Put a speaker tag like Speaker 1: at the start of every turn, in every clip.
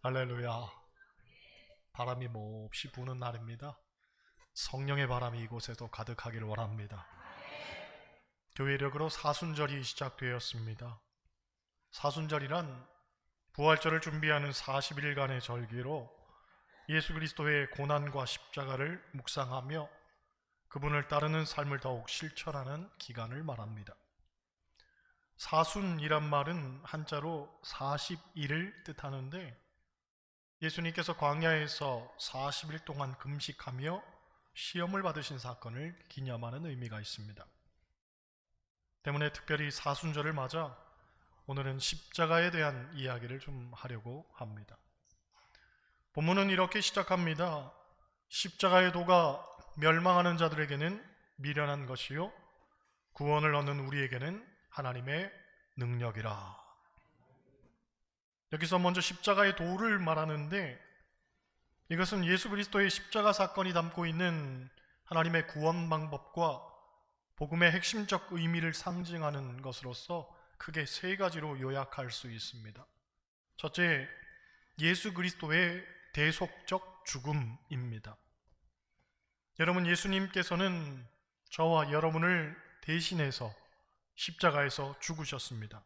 Speaker 1: 할렐루야. 바람이 몹시 부는 날입니다. 성령의 바람이 이곳에도 가득하기를 원합니다. 교회력으로 사순절이 시작되었습니다. 사순절이란 부활절을 준비하는 40일간의 절기로 예수 그리스도의 고난과 십자가를 묵상하며 그분을 따르는 삶을 더욱 실천하는 기간을 말합니다. 사순이란 말은 한자로 40일을 뜻하는데 예수님께서 광야에서 40일 동안 금식하며 시험을 받으신 사건을 기념하는 의미가 있습니다. 때문에 특별히 사순절을 맞아 오늘은 십자가에 대한 이야기를 좀 하려고 합니다. 본문은 이렇게 시작합니다. 십자가의 도가 멸망하는 자들에게는 미련한 것이요 구원을 얻는 우리에게는 하나님의 능력이라. 여기서 먼저 십자가의 도를 말하는데 이것은 예수 그리스도의 십자가 사건이 담고 있는 하나님의 구원 방법과 복음의 핵심적 의미를 상징하는 것으로서 크게 세 가지로 요약할 수 있습니다. 첫째, 예수 그리스도의 대속적 죽음입니다. 여러분, 예수님께서는 저와 여러분을 대신해서 십자가에서 죽으셨습니다.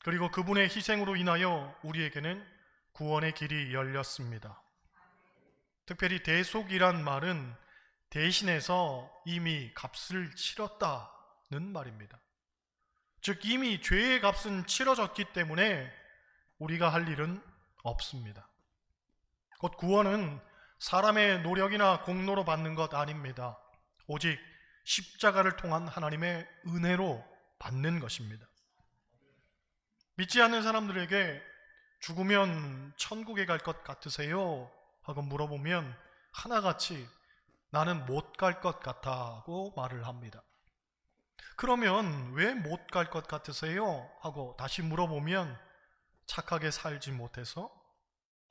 Speaker 1: 그리고 그분의 희생으로 인하여 우리에게는 구원의 길이 열렸습니다. 특별히 대속이란 말은 대신해서 이미 값을 치렀다는 말입니다. 즉 이미 죄의 값은 치러졌기 때문에 우리가 할 일은 없습니다. 곧 구원은 사람의 노력이나 공로로 받는 것 아닙니다. 오직 십자가를 통한 하나님의 은혜로 받는 것입니다. 믿지 않는 사람들에게 죽으면 천국에 갈 것 같으세요? 하고 물어보면 하나같이 나는 못 갈 것 같다고 말을 합니다. 그러면 왜 못 갈 것 같으세요? 하고 다시 물어보면 착하게 살지 못해서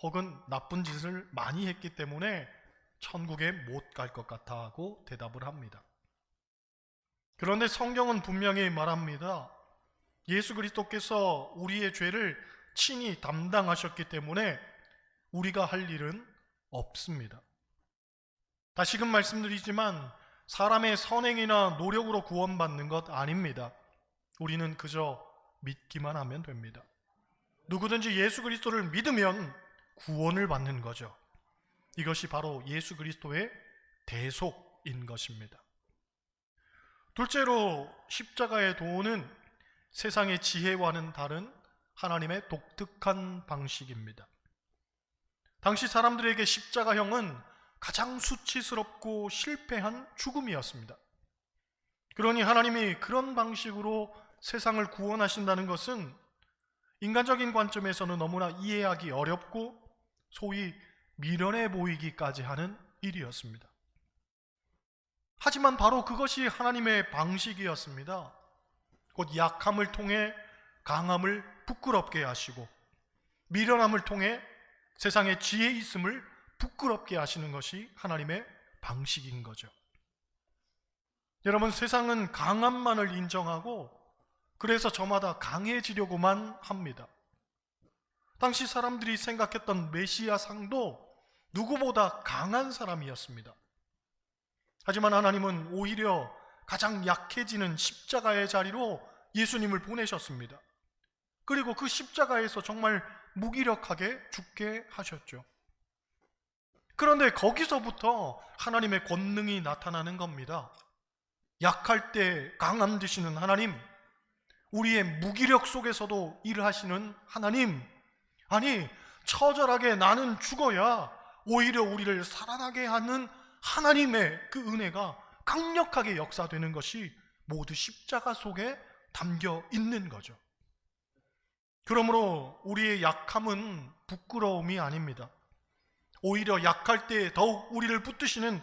Speaker 1: 혹은 나쁜 짓을 많이 했기 때문에 천국에 못 갈 것 같다고 대답을 합니다. 그런데 성경은 분명히 말합니다. 예수 그리스도께서 우리의 죄를 친히 담당하셨기 때문에 우리가 할 일은 없습니다. 다시금 말씀드리지만 사람의 선행이나 노력으로 구원받는 것 아닙니다. 우리는 그저 믿기만 하면 됩니다. 누구든지 예수 그리스도를 믿으면 구원을 받는 거죠. 이것이 바로 예수 그리스도의 대속인 것입니다. 둘째로 십자가의 도는 세상의 지혜와는 다른 하나님의 독특한 방식입니다. 당시 사람들에게 십자가형은 가장 수치스럽고 실패한 죽음이었습니다. 그러니 하나님이 그런 방식으로 세상을 구원하신다는 것은 인간적인 관점에서는 너무나 이해하기 어렵고 소위 미련해 보이기까지 하는 일이었습니다. 하지만 바로 그것이 하나님의 방식이었습니다. 곧 약함을 통해 강함을 부끄럽게 하시고 미련함을 통해 세상에 지혜 있음을 부끄럽게 하시는 것이 하나님의 방식인 거죠. 여러분, 세상은 강함만을 인정하고 그래서 저마다 강해지려고만 합니다. 당시 사람들이 생각했던 메시아 상도 누구보다 강한 사람이었습니다. 하지만 하나님은 오히려 가장 약해지는 십자가의 자리로 예수님을 보내셨습니다. 그리고 그 십자가에서 정말 무기력하게 죽게 하셨죠. 그런데 거기서부터 하나님의 권능이 나타나는 겁니다. 약할 때 강함 되시는 하나님, 우리의 무기력 속에서도 일하시는 하나님, 아니 처절하게 나는 죽어야 오히려 우리를 살아나게 하는 하나님의 그 은혜가 강력하게 역사되는 것이 모두 십자가 속에 담겨 있는 거죠. 그러므로 우리의 약함은 부끄러움이 아닙니다. 오히려 약할 때 더욱 우리를 붙드시는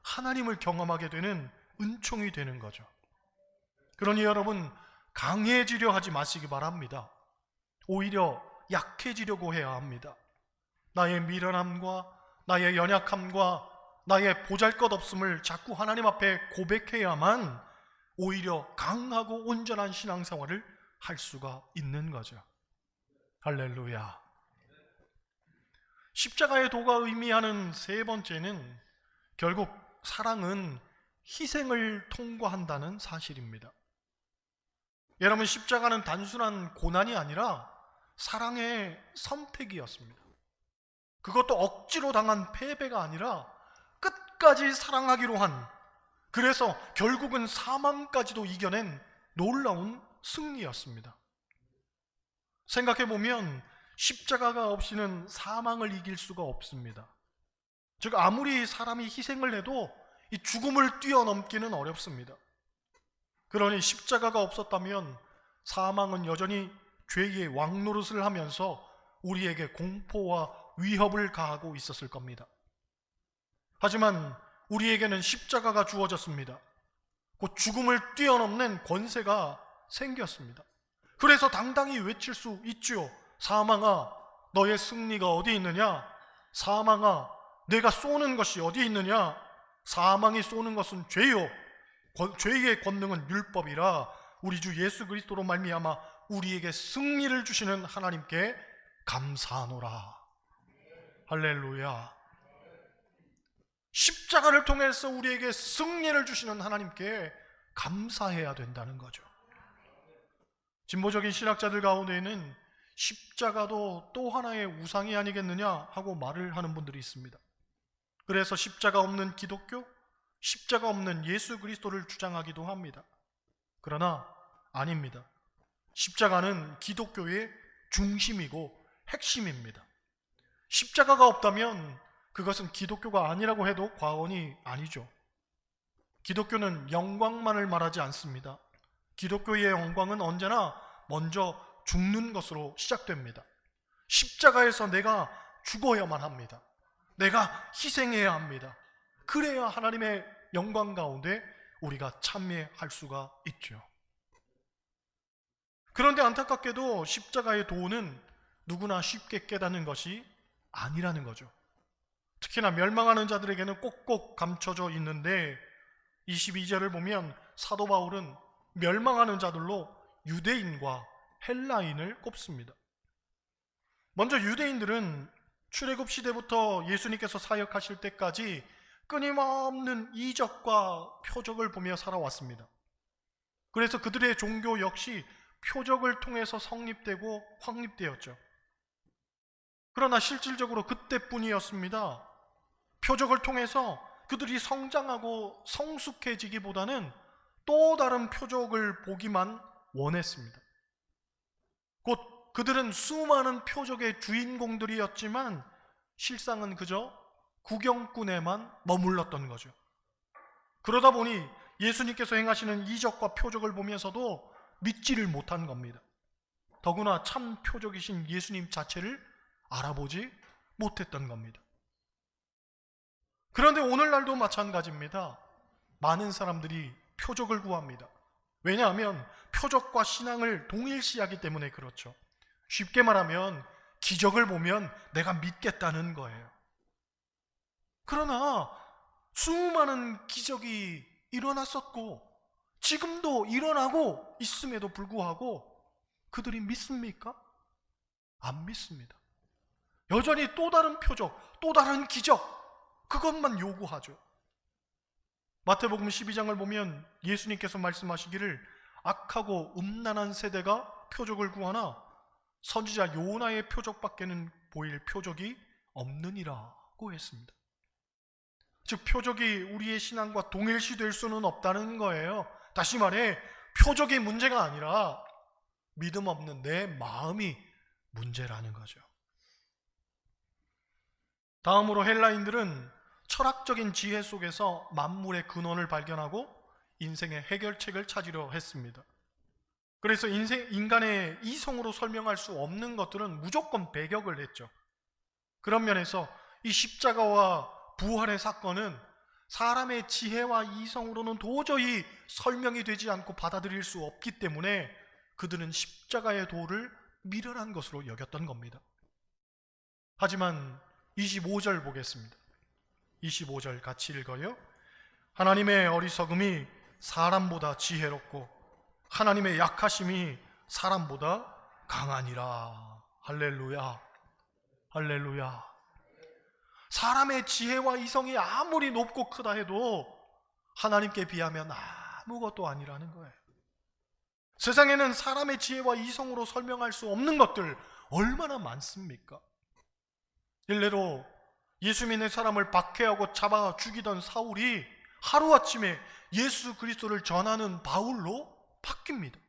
Speaker 1: 하나님을 경험하게 되는 은총이 되는 거죠. 그러니 여러분, 강해지려 하지 마시기 바랍니다. 오히려 약해지려고 해야 합니다. 나의 미련함과 나의 연약함과 나의 보잘것없음을 자꾸 하나님 앞에 고백해야만 오히려 강하고 온전한 신앙생활을 할 수가 있는 거죠. 할렐루야. 십자가의 도가 의미하는 세 번째는 결국 사랑은 희생을 통과한다는 사실입니다. 여러분, 십자가는 단순한 고난이 아니라 사랑의 선택이었습니다. 그것도 억지로 당한 패배가 아니라 끝까지 사랑하기로 한, 그래서 결국은 사망까지도 이겨낸 놀라운 승리였습니다. 생각해보면 십자가가 없이는 사망을 이길 수가 없습니다. 즉, 아무리 사람이 희생을 해도 이 죽음을 뛰어넘기는 어렵습니다. 그러니 십자가가 없었다면 사망은 여전히 죄의 왕노릇을 하면서 우리에게 공포와 위협을 가하고 있었을 겁니다. 하지만 우리에게는 십자가가 주어졌습니다. 곧 죽음을 뛰어넘는 권세가 생겼습니다. 그래서 당당히 외칠 수 있죠. 사망아, 너의 승리가 어디 있느냐? 사망아, 내가 쏘는 것이 어디 있느냐? 사망이 쏘는 것은 죄요, 죄의 권능은 율법이라 우리 주 예수 그리스도로 말미암아 우리에게 승리를 주시는 하나님께 감사하노라. 할렐루야. 십자가를 통해서 우리에게 승리를 주시는 하나님께 감사해야 된다는 거죠. 진보적인 신학자들 가운데에는 십자가도 또 하나의 우상이 아니겠느냐 하고 말을 하는 분들이 있습니다. 그래서 십자가 없는 기독교, 십자가 없는 예수 그리스도를 주장하기도 합니다. 그러나 아닙니다. 십자가는 기독교의 중심이고 핵심입니다. 십자가가 없다면 그것은 기독교가 아니라고 해도 과언이 아니죠. 기독교는 영광만을 말하지 않습니다. 기독교의 영광은 언제나 먼저 죽는 것으로 시작됩니다. 십자가에서 내가 죽어야만 합니다. 내가 희생해야 합니다. 그래야 하나님의 영광 가운데 우리가 참여할 수가 있죠. 그런데 안타깝게도 십자가의 도는 누구나 쉽게 깨닫는 것이 아니라는 거죠. 특히나 멸망하는 자들에게는 꼭꼭 감춰져 있는데 22절을 보면 사도 바울은 멸망하는 자들로 유대인과 헬라인을 꼽습니다. 먼저 유대인들은 출애굽 시대부터 예수님께서 사역하실 때까지 끊임없는 이적과 표적을 보며 살아왔습니다. 그래서 그들의 종교 역시 표적을 통해서 성립되고 확립되었죠. 그러나 실질적으로 그때뿐이었습니다. 표적을 통해서 그들이 성장하고 성숙해지기보다는 또 다른 표적을 보기만 원했습니다. 곧 그들은 수많은 표적의 주인공들이었지만 실상은 그저 구경꾼에만 머물렀던 거죠. 그러다 보니 예수님께서 행하시는 이적과 표적을 보면서도 믿지를 못한 겁니다. 더구나 참 표적이신 예수님 자체를 알아보지 못했던 겁니다. 그런데 오늘날도 마찬가지입니다. 많은 사람들이 표적을 구합니다. 왜냐하면 표적과 신앙을 동일시하기 때문에 그렇죠. 쉽게 말하면 기적을 보면 내가 믿겠다는 거예요. 그러나 수많은 기적이 일어났었고 지금도 일어나고 있음에도 불구하고 그들이 믿습니까? 안 믿습니다. 여전히 또 다른 표적, 또 다른 기적, 그것만 요구하죠. 마태복음 12장을 보면 예수님께서 말씀하시기를 악하고 음란한 세대가 표적을 구하나 선지자 요나의 표적밖에는 보일 표적이 없느니라고 했습니다. 즉 표적이 우리의 신앙과 동일시될 수는 없다는 거예요. 다시 말해 표적이 문제가 아니라 믿음 없는 내 마음이 문제라는 거죠. 다음으로 헬라인들은 철학적인 지혜 속에서 만물의 근원을 발견하고 인생의 해결책을 찾으려 했습니다. 그래서 인간의 이성으로 설명할 수 없는 것들은 무조건 배격을 했죠. 그런 면에서 이 십자가와 부활의 사건은 사람의 지혜와 이성으로는 도저히 설명이 되지 않고 받아들일 수 없기 때문에 그들은 십자가의 도를 미련한 것으로 여겼던 겁니다. 하지만 25절 보겠습니다. 25절 같이 읽어요. 하나님의 어리석음이 사람보다 지혜롭고 하나님의 약하심이 사람보다 강하니라. 할렐루야. 할렐루야. 사람의 지혜와 이성이 아무리 높고 크다 해도 하나님께 비하면 아무것도 아니라는 거예요. 세상에는 사람의 지혜와 이성으로 설명할 수 없는 것들 얼마나 많습니까? 일례로 예수 믿는 사람을 박해하고 잡아 죽이던 사울이 하루아침에 예수 그리스도를 전하는 바울로 바뀝니다.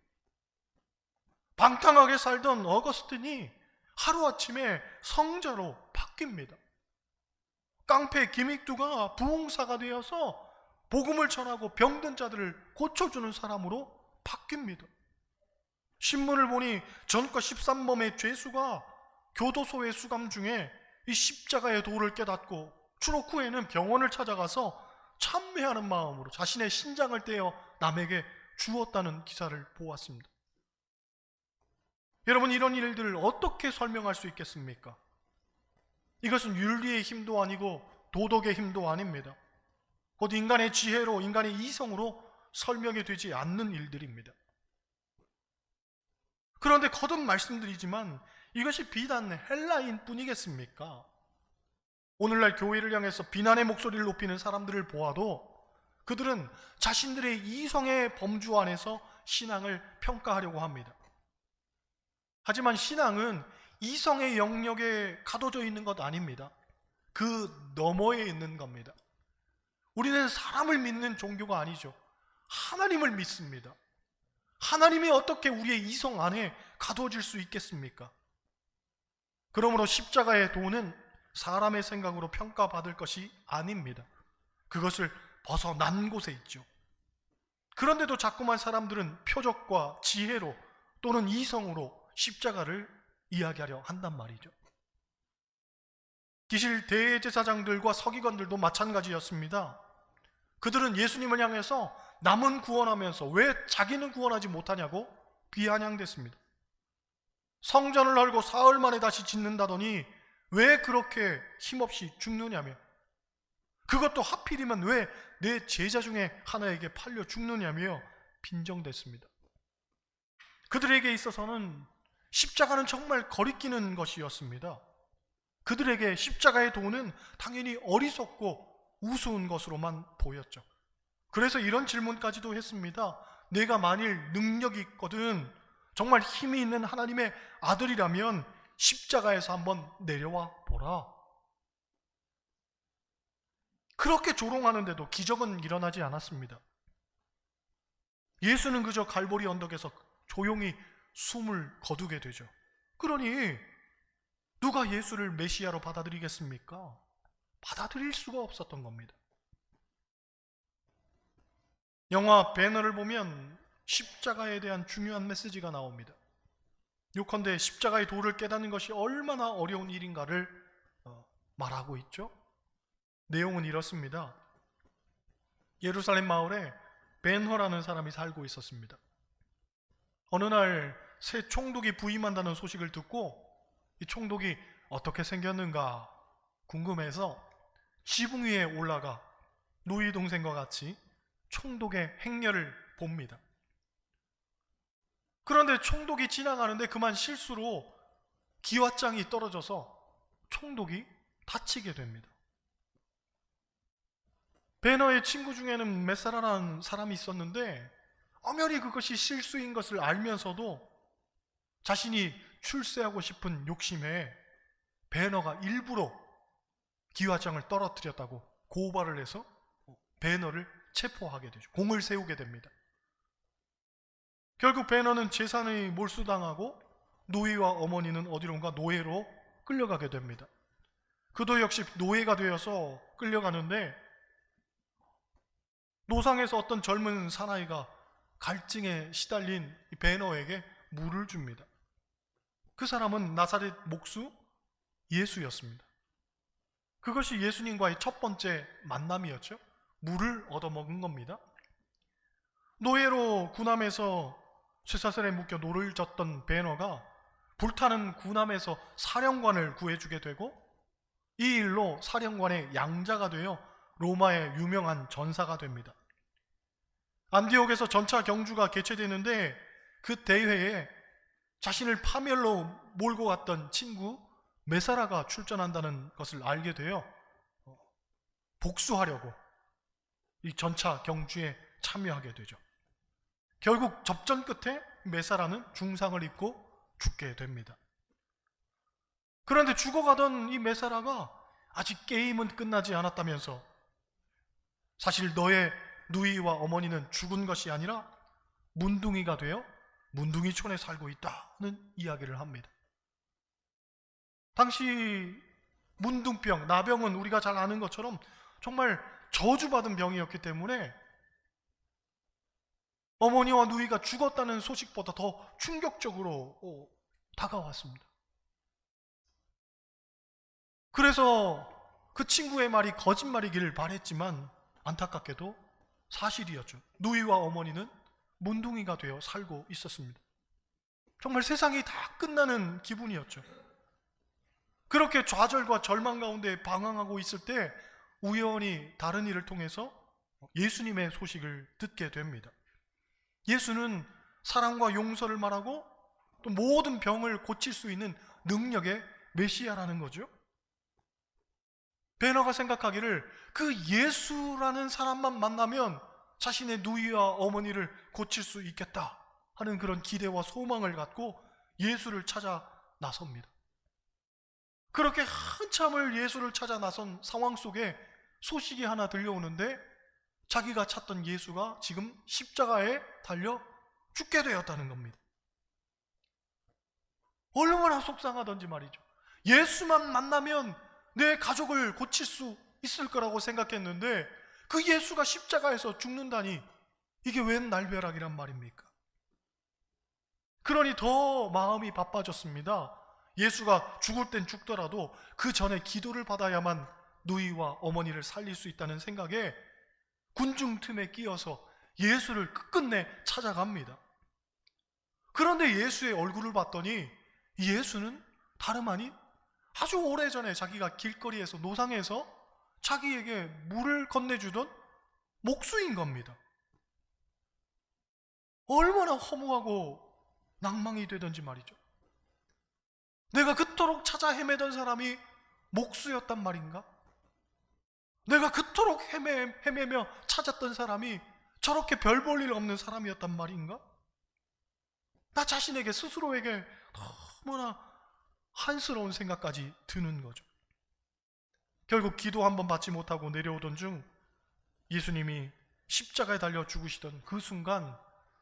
Speaker 1: 방탕하게 살던 어거스틴이 하루아침에 성자로 바뀝니다. 깡패 기믹두가 부흥사가 되어서 복음을 전하고 병든 자들을 고쳐주는 사람으로 바뀝니다. 신문을 보니 전과 13범의 죄수가 교도소의 수감 중에 이 십자가의 도를 깨닫고 추록 후에는 병원을 찾아가서 참회하는 마음으로 자신의 신장을 떼어 남에게 주었다는 기사를 보았습니다. 여러분, 이런 일들을 어떻게 설명할 수 있겠습니까? 이것은 윤리의 힘도 아니고 도덕의 힘도 아닙니다. 곧 인간의 지혜로, 인간의 이성으로 설명이 되지 않는 일들입니다. 그런데 거듭 말씀드리지만 이것이 비단 헬라인 뿐이겠습니까? 오늘날 교회를 향해서 비난의 목소리를 높이는 사람들을 보아도 그들은 자신들의 이성의 범주 안에서 신앙을 평가하려고 합니다. 하지만 신앙은 이성의 영역에 가둬져 있는 것 아닙니다. 그 너머에 있는 겁니다. 우리는 사람을 믿는 종교가 아니죠. 하나님을 믿습니다. 하나님이 어떻게 우리의 이성 안에 가둬질 수 있겠습니까? 그러므로 십자가의 도는 사람의 생각으로 평가받을 것이 아닙니다. 그것을 벗어난 곳에 있죠. 그런데도 자꾸만 사람들은 표적과 지혜로 또는 이성으로 십자가를 이야기하려 한단 말이죠. 기실 대제사장들과 서기관들도 마찬가지였습니다. 그들은 예수님을 향해서 남은 구원하면서 왜 자기는 구원하지 못하냐고 비아냥댔습니다. 성전을 헐고 사흘 만에 다시 짓는다더니 왜 그렇게 힘없이 죽느냐며, 그것도 하필이면 왜 내 제자 중에 하나에게 팔려 죽느냐며 빈정댔습니다. 그들에게 있어서는 십자가는 정말 거리끼는 것이었습니다. 그들에게 십자가의 도는 당연히 어리석고 우스운 것으로만 보였죠. 그래서 이런 질문까지도 했습니다. 내가 만일 능력이 있거든, 정말 힘이 있는 하나님의 아들이라면 십자가에서 한번 내려와 보라. 그렇게 조롱하는데도 기적은 일어나지 않았습니다. 예수는 그저 갈보리 언덕에서 조용히 숨을 거두게 되죠. 그러니 누가 예수를 메시아로 받아들이겠습니까? 받아들일 수가 없었던 겁니다. 영화 배너를 보면 십자가에 대한 중요한 메시지가 나옵니다. 요컨대 십자가의 도를 깨닫는 것이 얼마나 어려운 일인가를 말하고 있죠. 내용은 이렇습니다. 예루살렘 마을에 벤허라는 사람이 살고 있었습니다. 어느 날 새 총독이 부임한다는 소식을 듣고 이 총독이 어떻게 생겼는가 궁금해서 지붕 위에 올라가 누이 동생과 같이 총독의 행렬을 봅니다. 그런데 총독이 지나가는데 그만 실수로 기왓장이 떨어져서 총독이 다치게 됩니다. 베너의 친구 중에는 메사라라는 사람이 있었는데 엄연히 그것이 실수인 것을 알면서도 자신이 출세하고 싶은 욕심에 베너가 일부러 기왓장을 떨어뜨렸다고 고발을 해서 베너를 체포하게 되죠. 공을 세우게 됩니다. 결국 베너는 재산이 몰수당하고 노이와 어머니는 어디론가 노예로 끌려가게 됩니다. 그도 역시 노예가 되어서 끌려가는데 노상에서 어떤 젊은 사나이가 갈증에 시달린 베너에게 물을 줍니다. 그 사람은 나사렛 목수 예수였습니다. 그것이 예수님과의 첫 번째 만남이었죠. 물을 얻어먹은 겁니다. 노예로 군함에서 쇠사슬에 묶여 노를 젓던 베너가 불타는 군함에서 사령관을 구해주게 되고 이 일로 사령관의 양자가 되어 로마의 유명한 전사가 됩니다. 안디옥에서 전차 경주가 개최되는데 그 대회에 자신을 파멸로 몰고 갔던 친구 메사라가 출전한다는 것을 알게 되어 복수하려고 이 전차 경주에 참여하게 되죠. 결국 접전 끝에 메사라는 중상을 입고 죽게 됩니다. 그런데 죽어가던 이 메사라가 아직 게임은 끝나지 않았다면서 사실 너의 누이와 어머니는 죽은 것이 아니라 문둥이가 되어 문둥이촌에 살고 있다는 이야기를 합니다. 당시 문둥병, 나병은 우리가 잘 아는 것처럼 정말 저주받은 병이었기 때문에 어머니와 누이가 죽었다는 소식보다 더 충격적으로 다가왔습니다. 그래서 그 친구의 말이 거짓말이길 바랬지만 안타깝게도 사실이었죠. 누이와 어머니는 문둥이가 되어 살고 있었습니다. 정말 세상이 다 끝나는 기분이었죠. 그렇게 좌절과 절망 가운데 방황하고 있을 때 우연히 다른 이를 통해서 예수님의 소식을 듣게 됩니다. 예수는 사랑과 용서를 말하고 또 모든 병을 고칠 수 있는 능력의 메시아라는 거죠. 베너가 생각하기를 그 예수라는 사람만 만나면 자신의 누이와 어머니를 고칠 수 있겠다 하는 그런 기대와 소망을 갖고 예수를 찾아 나섭니다. 그렇게 한참을 예수를 찾아 나선 상황 속에 소식이 하나 들려오는데 자기가 찾던 예수가 지금 십자가에 달려 죽게 되었다는 겁니다. 얼마나 속상하던지 말이죠. 예수만 만나면 내 가족을 고칠 수 있을 거라고 생각했는데 그 예수가 십자가에서 죽는다니 이게 웬 날벼락이란 말입니까? 그러니 더 마음이 바빠졌습니다. 예수가 죽을 땐 죽더라도 그 전에 기도를 받아야만 누이와 어머니를 살릴 수 있다는 생각에 군중 틈에 끼어서 예수를 끝끝내 찾아갑니다. 그런데 예수의 얼굴을 봤더니 예수는 다름 아닌 아주 오래전에 자기가 길거리에서 노상에서 자기에게 물을 건네주던 목수인 겁니다. 얼마나 허무하고 낭망이 되던지 말이죠. 내가 그토록 찾아 헤매던 사람이 목수였단 말인가? 내가 그토록 헤매며 찾았던 사람이 저렇게 별 볼 일 없는 사람이었단 말인가? 나 자신에게 스스로에게 너무나 한스러운 생각까지 드는 거죠. 결국 기도 한번 받지 못하고 내려오던 중 예수님이 십자가에 달려 죽으시던 그 순간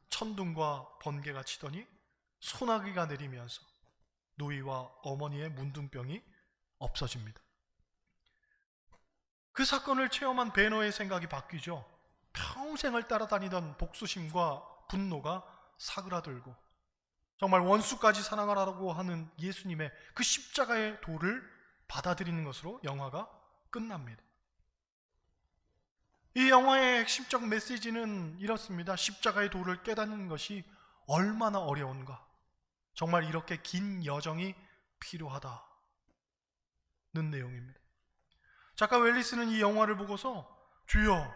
Speaker 1: 천둥과 번개가 치더니 소나기가 내리면서 누이와 어머니의 문둥병이 없어집니다. 그 사건을 체험한 베너의 생각이 바뀌죠. 평생을 따라다니던 복수심과 분노가 사그라들고 정말 원수까지 사랑하라고 하는 예수님의 그 십자가의 도를 받아들이는 것으로 영화가 끝납니다. 이 영화의 핵심적 메시지는 이렇습니다. 십자가의 도를 깨닫는 것이 얼마나 어려운가. 정말 이렇게 긴 여정이 필요하다는 내용입니다. 작가 웰리스는 이 영화를 보고서 주여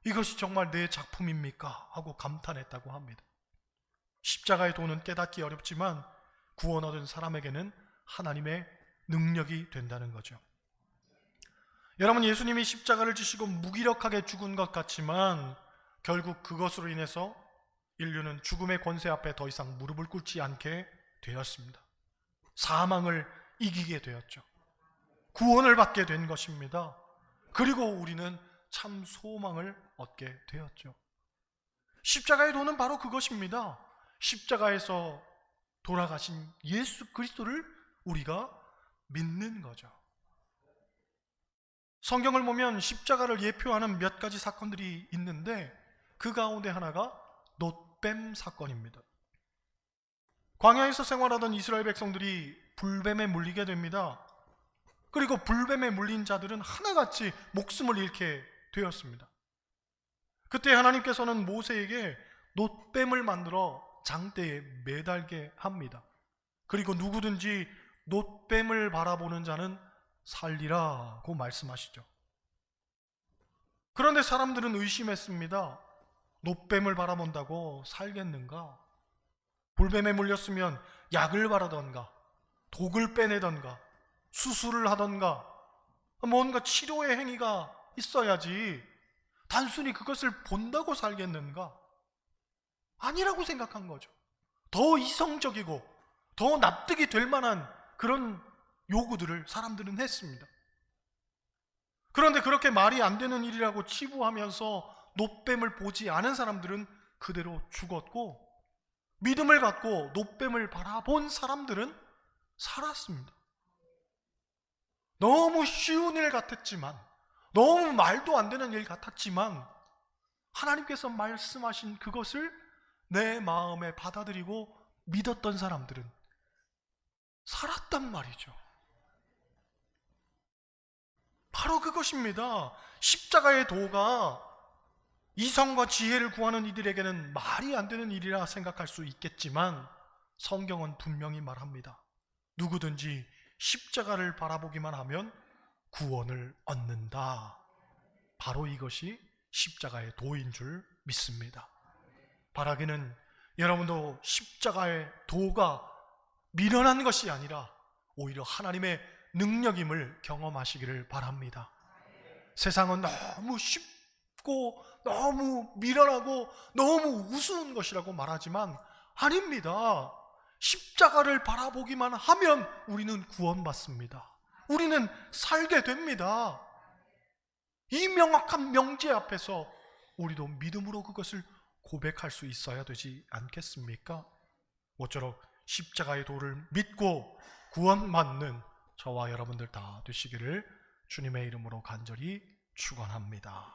Speaker 1: 이것이 정말 내 작품입니까? 하고 감탄했다고 합니다. 십자가의 도는 깨닫기 어렵지만 구원 얻은 사람에게는 하나님의 능력이 된다는 거죠. 여러분, 예수님이 십자가를 지시고 무기력하게 죽은 것 같지만 결국 그것으로 인해서 인류는 죽음의 권세 앞에 더 이상 무릎을 꿇지 않게 되었습니다. 사망을 이기게 되었죠. 구원을 받게 된 것입니다. 그리고 우리는 참 소망을 얻게 되었죠. 십자가의 도는 바로 그것입니다. 십자가에서 돌아가신 예수 그리스도를 우리가 믿는 거죠. 성경을 보면 십자가를 예표하는 몇 가지 사건들이 있는데 그 가운데 하나가 놋뱀 사건입니다. 광야에서 생활하던 이스라엘 백성들이 불뱀에 물리게 됩니다. 그리고 불뱀에 물린 자들은 하나같이 목숨을 잃게 되었습니다. 그때 하나님께서는 모세에게 놋뱀을 만들어 장대에 매달게 합니다. 그리고 누구든지 놋뱀을 바라보는 자는 살리라고 말씀하시죠. 그런데 사람들은 의심했습니다. 놋뱀을 바라본다고 살겠는가? 불뱀에 물렸으면 약을 바르던가 독을 빼내던가 수술을 하던가 뭔가 치료의 행위가 있어야지 단순히 그것을 본다고 살겠는가? 아니라고 생각한 거죠. 더 이성적이고 더 납득이 될 만한 그런 요구들을 사람들은 했습니다. 그런데 그렇게 말이 안 되는 일이라고 치부하면서 노뱀을 보지 않은 사람들은 그대로 죽었고, 믿음을 갖고 노뱀을 바라본 사람들은 살았습니다. 너무 쉬운 일 같았지만, 너무 말도 안 되는 일 같았지만, 하나님께서 말씀하신 그것을 내 마음에 받아들이고 믿었던 사람들은 살았단 말이죠. 바로 그것입니다. 십자가의 도가 이성과 지혜를 구하는 이들에게는 말이 안 되는 일이라 생각할 수 있겠지만, 성경은 분명히 말합니다. 누구든지 십자가를 바라보기만 하면 구원을 얻는다. 바로 이것이 십자가의 도인 줄 믿습니다. 바라기는 여러분도 십자가의 도가 미련한 것이 아니라 오히려 하나님의 능력임을 경험하시기를 바랍니다. 세상은 너무 쉽고 너무 미련하고 너무 우스운 것이라고 말하지만 아닙니다. 십자가를 바라보기만 하면 우리는 구원받습니다. 우리는 살게 됩니다. 이 명확한 명제 앞에서 우리도 믿음으로 그것을 고백할 수 있어야 되지 않겠습니까? 모쪼록 십자가의 도를 믿고 구원받는 저와 여러분들 다 되시기를 주님의 이름으로 간절히 축원합니다.